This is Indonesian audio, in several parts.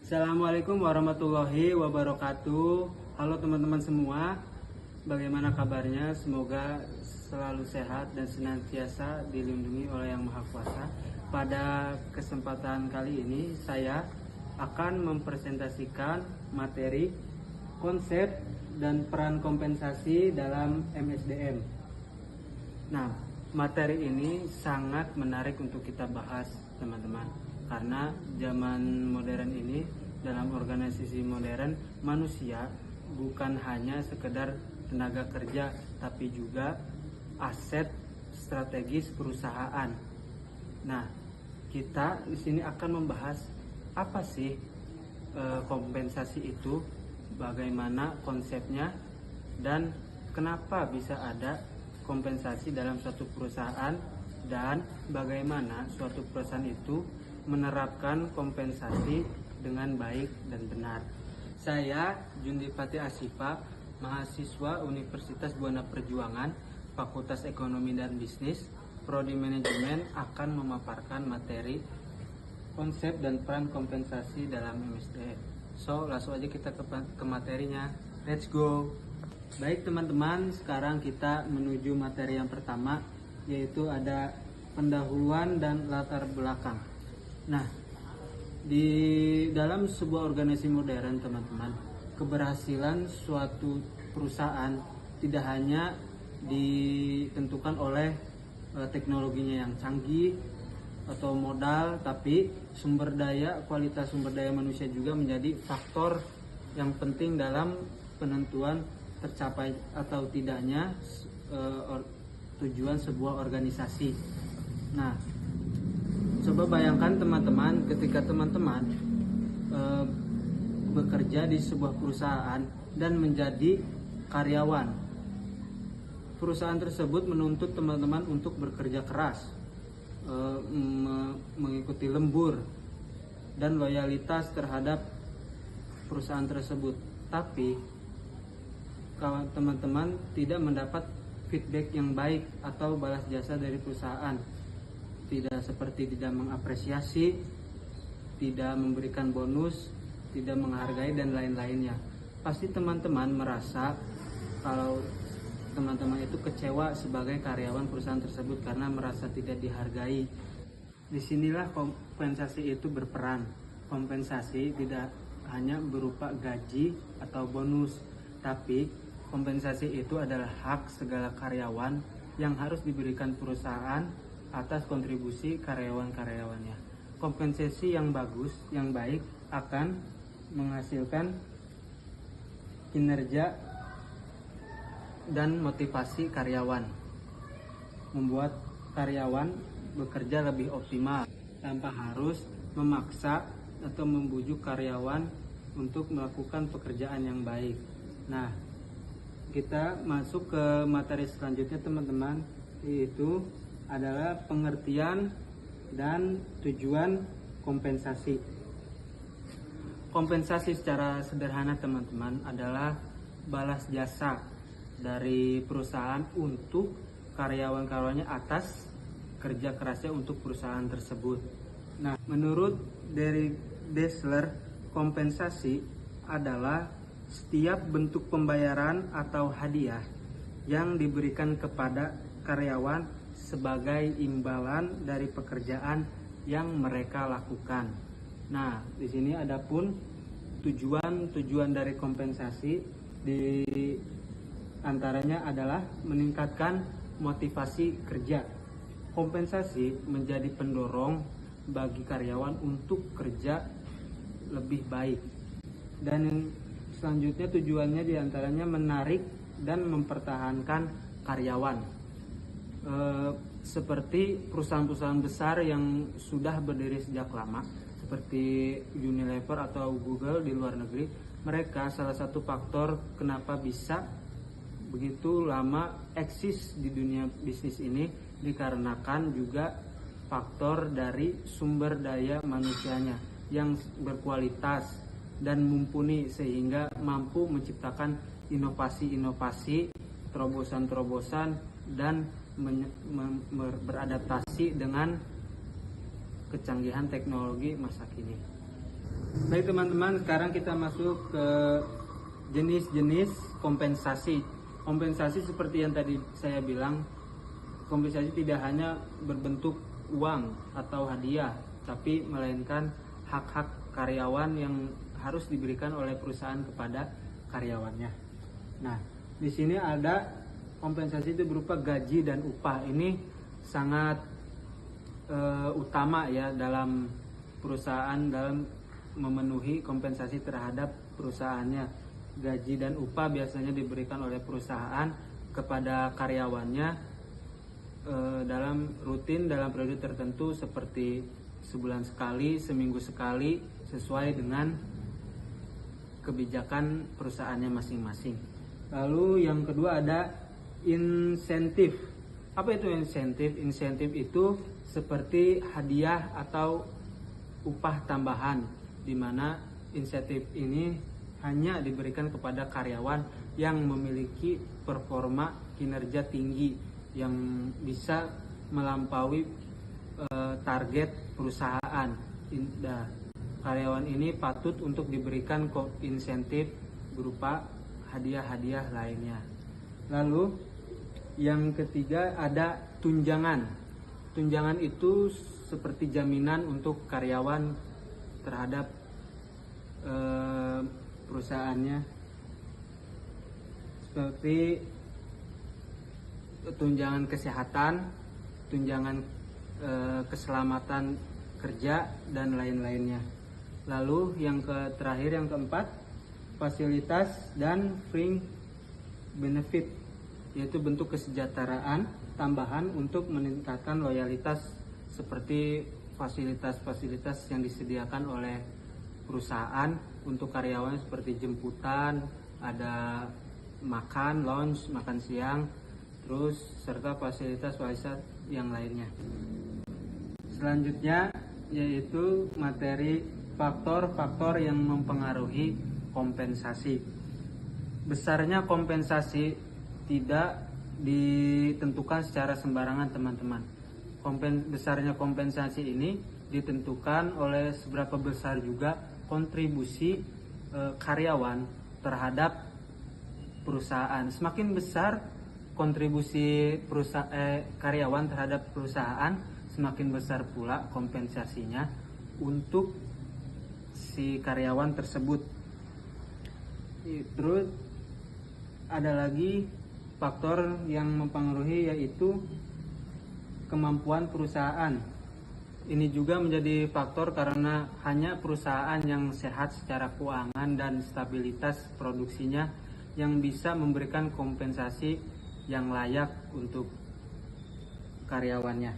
Assalamualaikum warahmatullahi wabarakatuh. Halo teman-teman semua, bagaimana kabarnya? Semoga selalu sehat dan senantiasa dilindungi oleh Yang Maha Kuasa. Pada kesempatan kali ini saya akan mempresentasikan materi konsep dan peran kompensasi dalam MSDM. Nah, materi ini sangat menarik untuk kita bahas, teman-teman, karena zaman modern ini, dalam organisasi modern, manusia bukan hanya sekedar tenaga kerja, tapi juga aset strategis perusahaan. Nah, kita di sini akan membahas apa sih kompensasi itu, bagaimana konsepnya, dan kenapa bisa ada kompensasi dalam suatu perusahaan, dan bagaimana suatu perusahaan itu menerapkan kompensasi dengan baik dan benar. Saya Jundipati Asifa, mahasiswa Universitas Buana Perjuangan, Fakultas Ekonomi dan Bisnis, Prodi Manajemen, akan memaparkan materi konsep dan peran kompensasi dalam MSDM. So, langsung aja kita ke materinya. Let's go. Baik teman-teman, sekarang kita menuju materi yang pertama, yaitu ada pendahuluan dan latar belakang. Nah, di dalam sebuah organisasi modern, teman-teman, keberhasilan suatu perusahaan tidak hanya ditentukan oleh teknologinya yang canggih atau modal, tapi sumber daya, kualitas sumber daya manusia juga menjadi faktor yang penting dalam penentuan tercapai atau tidaknya tujuan sebuah organisasi. Nah, coba bayangkan teman-teman, ketika teman-teman bekerja di sebuah perusahaan dan menjadi karyawan. Perusahaan tersebut menuntut teman-teman untuk bekerja keras, mengikuti lembur, dan loyalitas terhadap perusahaan tersebut. Tapi kalau teman-teman tidak mendapat feedback yang baik atau balas jasa dari perusahaan, tidak seperti tidak mengapresiasi, tidak memberikan bonus, tidak menghargai, dan lain-lainnya, pasti teman-teman merasa kalau teman-teman itu kecewa sebagai karyawan perusahaan tersebut karena merasa tidak dihargai. Disinilah kompensasi itu berperan. Kompensasi tidak hanya berupa gaji atau bonus, tapi kompensasi itu adalah hak segala karyawan yang harus diberikan perusahaan atas kontribusi karyawan-karyawannya. Kompensasi yang bagus, yang baik, akan menghasilkan kinerja dan motivasi karyawan, membuat karyawan bekerja lebih optimal tanpa harus memaksa atau membujuk karyawan untuk melakukan pekerjaan yang baik. Nah, kita masuk ke materi selanjutnya, teman-teman, yaitu adalah pengertian dan tujuan kompensasi. Kompensasi secara sederhana, teman-teman, adalah balas jasa dari perusahaan untuk karyawan-karyawannya atas kerja kerasnya untuk perusahaan tersebut. Nah, menurut Derek Dessler, kompensasi adalah setiap bentuk pembayaran atau hadiah yang diberikan kepada karyawan sebagai imbalan dari pekerjaan yang mereka lakukan. Nah, di sini ada pun tujuan dari kompensasi, di antaranya adalah meningkatkan motivasi kerja. Kompensasi menjadi pendorong bagi karyawan untuk kerja lebih baik. Dan selanjutnya tujuannya diantaranya menarik dan mempertahankan karyawan. Seperti perusahaan-perusahaan besar yang sudah berdiri sejak lama, seperti Unilever atau Google di luar negeri, mereka salah satu faktor kenapa bisa begitu lama eksis di dunia bisnis ini dikarenakan juga faktor dari sumber daya manusianya yang berkualitas dan mumpuni, sehingga mampu menciptakan inovasi-inovasi, terobosan-terobosan, dan beradaptasi dengan kecanggihan teknologi masa kini. Baik teman-teman, sekarang kita masuk ke jenis-jenis kompensasi. Kompensasi seperti yang tadi saya bilang, kompensasi tidak hanya berbentuk uang atau hadiah, tapi melainkan hak-hak karyawan yang harus diberikan oleh perusahaan kepada karyawannya. Nah, di sini ada kompensasi itu berupa gaji dan upah. Ini sangat utama ya dalam perusahaan dalam memenuhi kompensasi terhadap perusahaannya. Gaji dan upah biasanya diberikan oleh perusahaan kepada karyawannya dalam rutin dalam periode tertentu seperti sebulan sekali, seminggu sekali, sesuai dengan kebijakan perusahaannya masing-masing. Lalu yang kedua ada insentif. Apa itu insentif? Insentif itu seperti hadiah atau upah tambahan, di mana insentif ini hanya diberikan kepada karyawan yang memiliki performa kinerja tinggi yang bisa melampaui target perusahaan. Karyawan ini patut untuk diberikan insentif berupa hadiah-hadiah lainnya. Lalu yang ketiga ada tunjangan. Tunjangan itu seperti jaminan untuk karyawan terhadap perusahaannya, seperti tunjangan kesehatan, tunjangan keselamatan kerja, dan lain-lainnya. Lalu yang terakhir, yang keempat, fasilitas dan fringe benefit, yaitu bentuk kesejahteraan tambahan untuk meningkatkan loyalitas, seperti fasilitas-fasilitas yang disediakan oleh perusahaan untuk karyawan seperti jemputan, ada makan, lounge, makan siang, terus serta fasilitas-fasilitas yang lainnya. Selanjutnya yaitu materi faktor-faktor yang mempengaruhi kompensasi. Besarnya kompensasi tidak ditentukan secara sembarangan teman-teman. Besarnya kompensasi ini ditentukan oleh seberapa besar juga kontribusi karyawan terhadap perusahaan. Semakin besar kontribusi karyawan terhadap perusahaan, semakin besar pula kompensasinya untuk si karyawan tersebut. Terus ada lagi faktor yang mempengaruhi, yaitu kemampuan perusahaan. Ini juga menjadi faktor karena hanya perusahaan yang sehat secara keuangan dan stabilitas produksinya yang bisa memberikan kompensasi yang layak untuk karyawannya.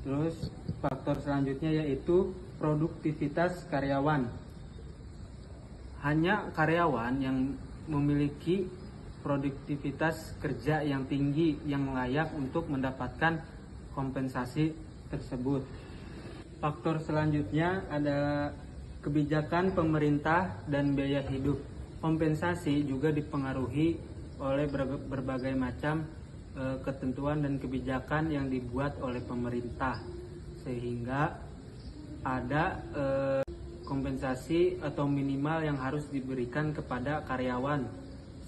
Terus faktor selanjutnya yaitu produktivitas karyawan. Hanya karyawan yang memiliki produktivitas kerja yang tinggi yang layak untuk mendapatkan kompensasi tersebut. Faktor selanjutnya ada kebijakan pemerintah dan biaya hidup. Kompensasi juga dipengaruhi oleh berbagai macam ketentuan dan kebijakan yang dibuat oleh pemerintah, sehingga ada kompensasi atau minimal yang harus diberikan kepada karyawan,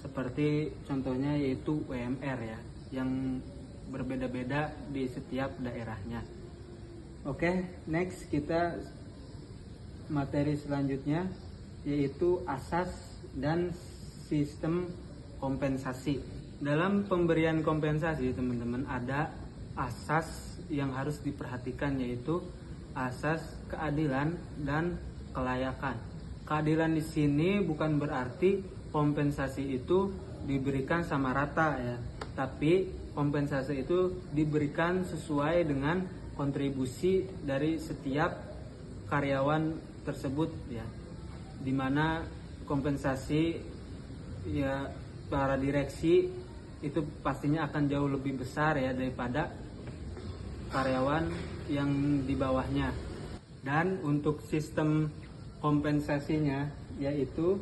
seperti contohnya yaitu UMR ya, yang berbeda-beda di setiap daerahnya. Oke, next kita materi selanjutnya yaitu asas dan sistem kompensasi. Dalam pemberian kompensasi teman-teman ada asas yang harus diperhatikan, yaitu asas keadilan dan kelayakan. Keadilan di sini bukan berarti kompensasi itu diberikan sama rata ya, tapi kompensasi itu diberikan sesuai dengan kontribusi dari setiap karyawan tersebut ya, dimana kompensasi ya para direksi itu pastinya akan jauh lebih besar ya daripada karyawan yang di bawahnya. Dan untuk sistem kompensasinya yaitu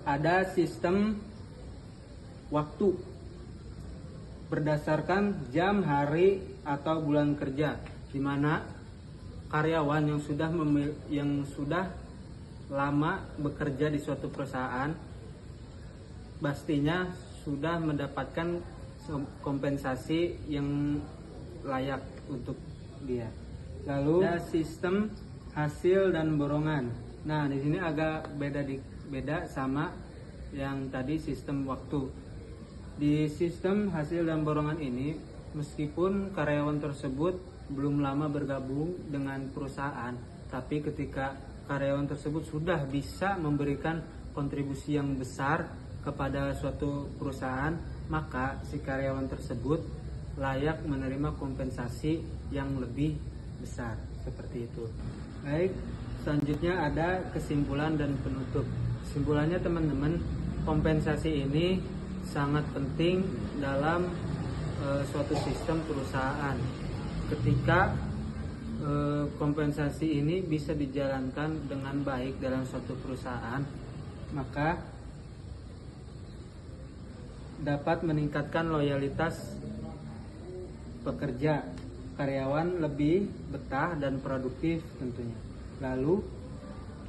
ada sistem waktu berdasarkan jam, hari, atau bulan kerja, di mana karyawan yang sudah lama bekerja di suatu perusahaan pastinya sudah mendapatkan kompensasi yang layak untuk dia. Lalu ada sistem hasil dan borongan. Nah, di sini agak beda sama yang tadi sistem waktu. Di sistem hasil dan borongan ini, meskipun karyawan tersebut belum lama bergabung dengan perusahaan, tapi ketika karyawan tersebut sudah bisa memberikan kontribusi yang besar kepada suatu perusahaan, maka si karyawan tersebut layak menerima kompensasi yang lebih besar, seperti itu. Baik, selanjutnya ada kesimpulan dan penutup. Kesimpulannya teman-teman, kompensasi ini sangat penting dalam suatu sistem perusahaan. Ketika kompensasi ini bisa dijalankan dengan baik dalam suatu perusahaan, maka dapat meningkatkan loyalitas pekerja, karyawan lebih betah dan produktif tentunya. Lalu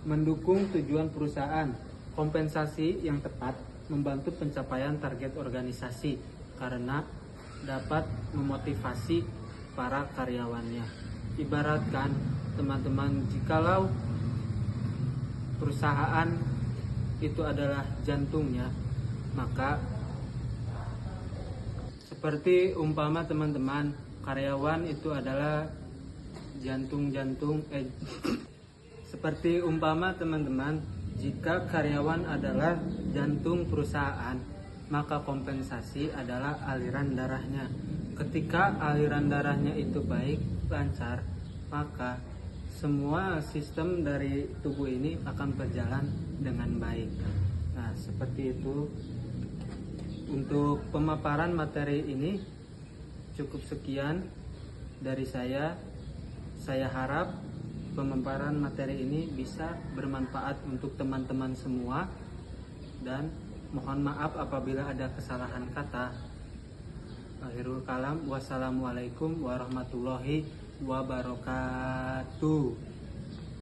mendukung tujuan perusahaan. Kompensasi yang tepat membantu pencapaian target organisasi karena dapat memotivasi para karyawannya. Ibaratkan teman-teman, jikalau perusahaan itu adalah jantungnya, maka seperti umpama teman-teman, karyawan itu adalah seperti umpama teman-teman, jika karyawan adalah jantung perusahaan, maka kompensasi adalah aliran darahnya. Ketika aliran darahnya itu baik, lancar, maka semua sistem dari tubuh ini akan berjalan dengan baik. Nah, seperti itu. Untuk pemaparan materi ini cukup sekian dari saya. Saya harap pemaparan materi ini bisa bermanfaat untuk teman-teman semua, dan mohon maaf apabila ada kesalahan kata. Akhirul kalam, wassalamualaikum warahmatullahi wabarakatuh.